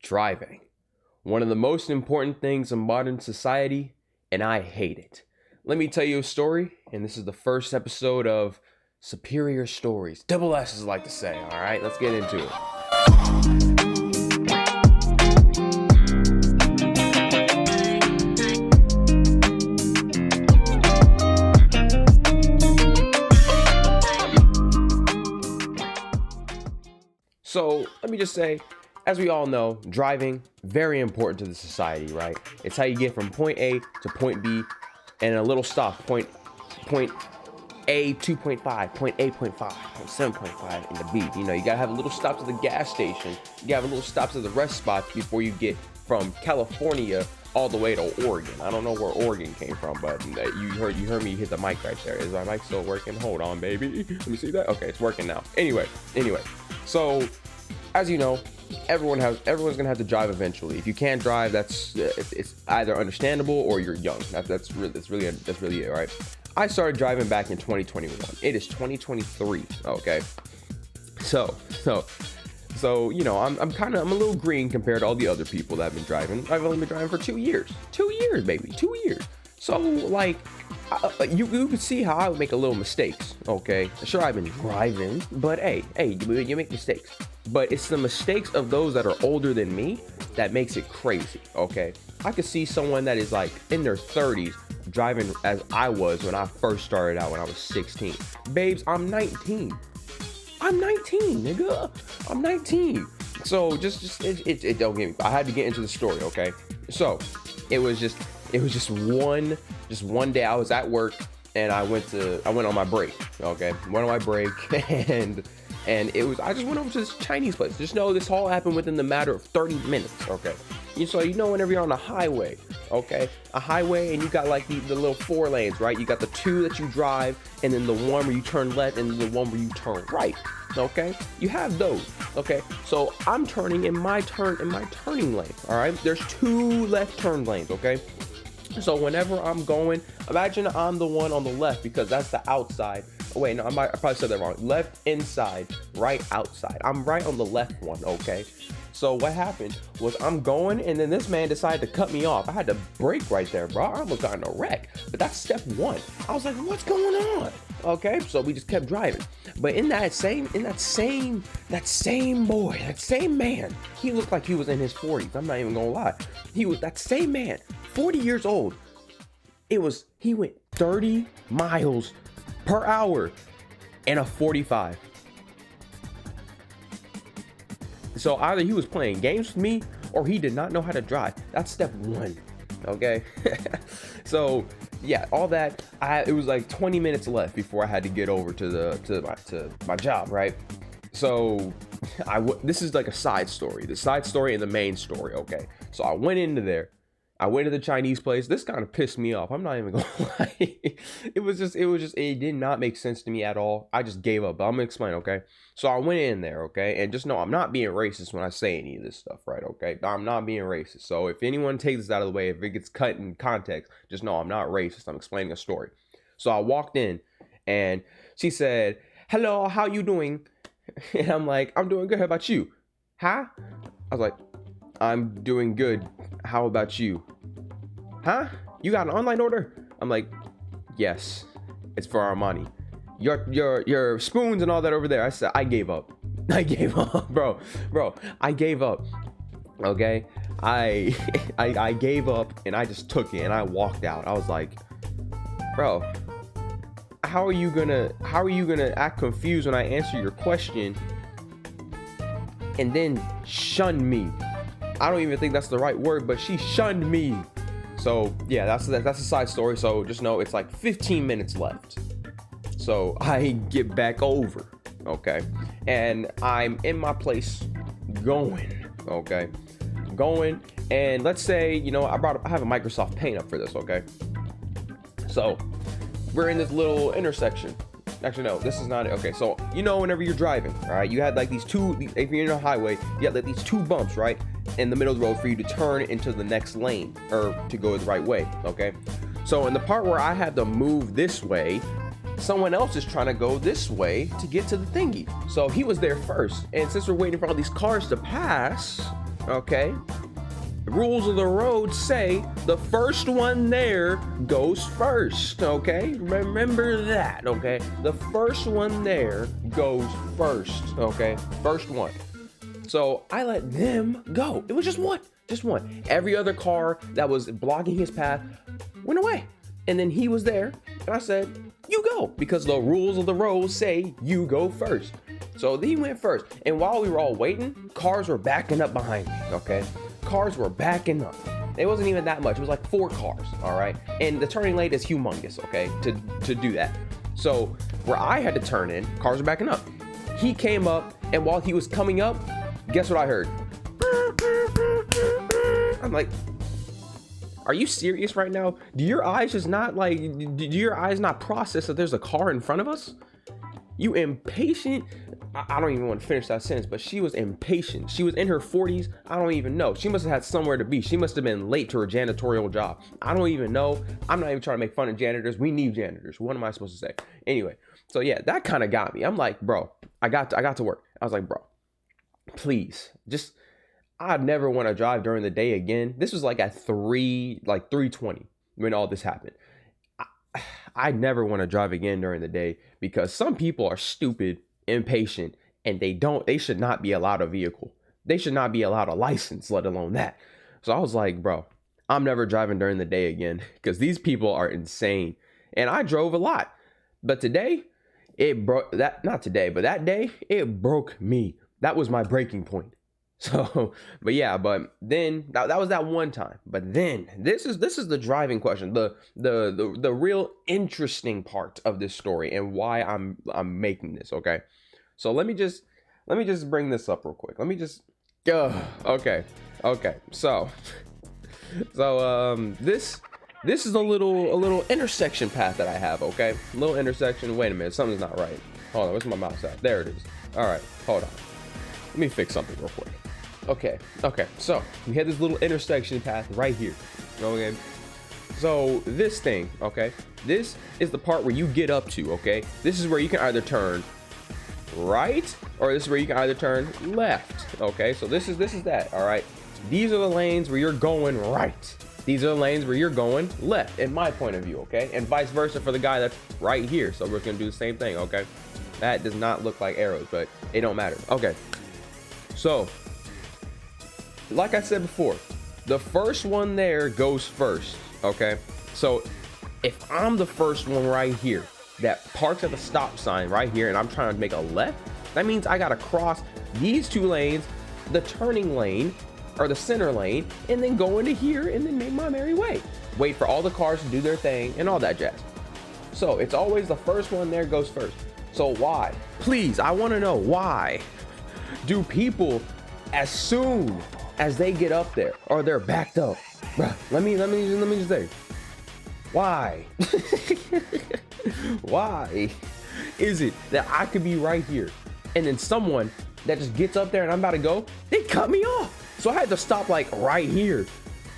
driving. One of the most important things in modern society, and I hate it. Let me tell you a story, and this is the first episode of Superior Stories. Double S, as I like to say. All right, let's get into it. So let me just say, as we all know, driving, very important to the society, right? It's how you get from point A to point B and a little stop, point A 2.5, point A 0.5, point 7.5 in the B. You know, you gotta have a little stop to the gas station. You gotta have a little stop to the rest spots before you get from California all the way to Oregon. I don't know where Oregon came from, but you heard me hit the mic right there. Is my mic still working? Hold on, baby. Let me see that. Okay, it's working now. Anyway. So, as you know, everyone's gonna have to drive eventually. If you can't drive, it's either understandable or you're young. That's really it, right? I started driving back in 2021. It is 2023. Okay, so you know, I'm a little green compared to all the other people that have been driving. I've only been driving for 2 years. 2 years, baby, 2 years. So like, you could see how I would make a little mistakes. Okay, sure, I've been driving, but hey, you make mistakes. But it's the mistakes of those that are older than me that makes it crazy. Okay, I could see someone that is like in their 30s driving as I was when I first started out when I was 16. Babes, I'm 19. I'm 19, nigga. I'm 19. So it don't get me. I had to get into the story, okay? So it was just one day I was at work and I went on my break, okay? Went on my break and I just went over to this Chinese place. Just know this all happened within the matter of 30 minutes, okay? So you know whenever you're on a highway, okay? A highway and you got like the little 4 lanes, right? You got the 2 that you drive and then the one where you turn left and the one where you turn right, okay? You have those, okay? So I'm turning in my turning lane, all right? There's 2 left turn lanes, okay? So whenever I'm going, imagine I'm the one on the left because that's the outside. Oh, wait, no, I probably said that wrong. Left inside, right outside. I'm right on the left one, okay? So what happened was I'm going and then this man decided to cut me off. I had to brake right there, bro. I almost got in a wreck. But that's step 1. I was like, what's going on? Okay, so we just kept driving. But that same man, he looked like he was in his 40s. I'm not even gonna lie. He was that same man, 40 years old. He went 30 miles per hour in a 45. So either he was playing games with me or he did not know how to drive. That's step 1. Okay. So yeah, all that, it was like 20 minutes left before I had to get over to my job, right? So this is like a side story, the side story and the main story. Okay. So I went into there. I went to the Chinese place. This kind of pissed me off. I'm not even gonna lie. It did not make sense to me at all. I just gave up. But I'm gonna explain, okay? So I went in there, okay? And just know I'm not being racist when I say any of this stuff, right? Okay? I'm not being racist. So if anyone takes this out of the way, if it gets cut in context, just know I'm not racist. I'm explaining a story. So I walked in and she said, "Hello, how you doing?" And I'm like, "I'm doing good. How about you?" "Huh?" I was like, "I'm doing good. How about you?" "Huh? You got an online order?" I'm like, "Yes, it's for Armani. Your spoons and all that over there." I said, I gave up, bro. I gave up. Okay, I gave up and I just took it and I walked out. I was like, bro, how are you gonna act confused when I answer your question and then shun me? I don't even think that's the right word, but she shunned me. So yeah, that's a side story. So just know it's like 15 minutes left. So I get back over, okay, and I'm in my place going, okay, and let's say, you know, I have a Microsoft Paint up for this, okay. So we're in this little intersection. Actually, no, this is not it. Okay, so you know, whenever you're driving, all right, you had like if you're in a highway, you had like these 2 bumps, right, in the middle of the road for you to turn into the next lane or to go the right way, okay. So in the part where I had to move this way, someone else is trying to go this way to get to the thingy. So he was there first. And since we're waiting for all these cars to pass, okay? The rules of the road say the first one there goes first, okay? Remember that, okay? The first one there goes first, okay? First one. So I let them go. It was just one. Every other car that was blocking his path went away. And then he was there, and I said, you go, because the rules of the road say you go first. So he went first. And while we were all waiting, cars were backing up behind me, okay? Cars were backing up. It wasn't even that much. It was like 4 cars, all right? And the turning lane is humongous, okay, to do that. So where I had to turn in, cars were backing up. He came up, and while he was coming up, guess what I heard? I'm like, are you serious right now? Do your eyes just not do your eyes not process that there's a car in front of us? You impatient. I don't even want to finish that sentence, but she was impatient. She was in her 40s. I don't even know. She must have had somewhere to be. She must have been late to her janitorial job. I don't even know. I'm not even trying to make fun of janitors. We need janitors. What am I supposed to say? Anyway, so yeah, that kind of got me. I'm like, bro, I got to work. I was like, bro, please, just, I'd never want to drive during the day again. This was like at 3:20 when all this happened. I never want to drive again during the day because some people are stupid, impatient, and they should not be allowed a vehicle. They should not be allowed a license, let alone that. So I was like, bro, I'm never driving during the day again because these people are insane. And I drove a lot, but today it broke that, not today, but that day it broke me. That was my breaking point. So, but then that was that one time. But then this is the driving question, the real interesting part of this story and why I'm making this. Okay, so let me just bring this up real quick. Okay. So this is a little intersection path that I have. Okay, a little intersection. Wait a minute, something's not right. Hold on, where's my mouse at? There it is. All right, hold on. Let me fix something real quick. Okay, so we had this little intersection path right here, okay? So this thing, okay, this is the part where you get up to, okay? This is where you can either turn right, or this is where you can either turn left, okay? So this is that, all right? These are the lanes where you're going right. These are the lanes where you're going left, in my point of view, okay? And vice versa for the guy that's right here. So we're gonna do the same thing, okay? That does not look like arrows, but it don't matter. Okay, so like I said before, the first one there goes first, okay? So if I'm the first one right here that parks at the stop sign right here and I'm trying to make a left, that means I gotta cross these 2 lanes, the turning lane or the center lane, and then go into here and then make my merry way. Wait for all the cars to do their thing and all that jazz. So it's always the first one there goes first. So why? Please, I wanna know why do people, as soon as they get up there or they're backed up, bruh, let me just say, why? Why is it that I could be right here and then someone that just gets up there and I'm about to go, they cut me off? So I had to stop like right here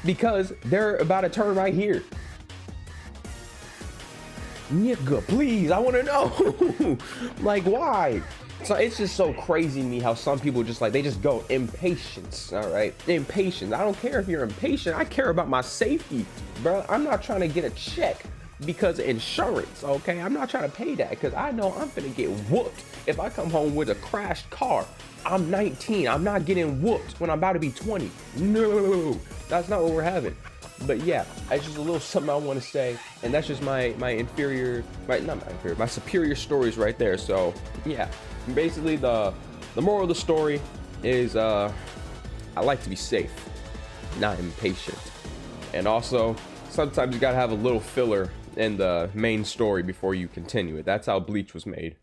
because they're about to turn right here. Nigga, please, I want to know. Like, why? So it's just so crazy to me how some people just they just go impatience, all right? Impatience. I don't care if you're impatient. I care about my safety, bro. I'm not trying to get a check because of insurance, okay? I'm not trying to pay that because I know I'm gonna get whooped if I come home with a crashed car. I'm 19. I'm not getting whooped when I'm about to be 20. No, that's not what we're having. But yeah, it's just a little something I want to say, and that's just my superior stories right there. So yeah, basically the moral of the story is I like to be safe, not impatient, and also sometimes you gotta have a little filler in the main story before you continue it. That's how Bleach was made.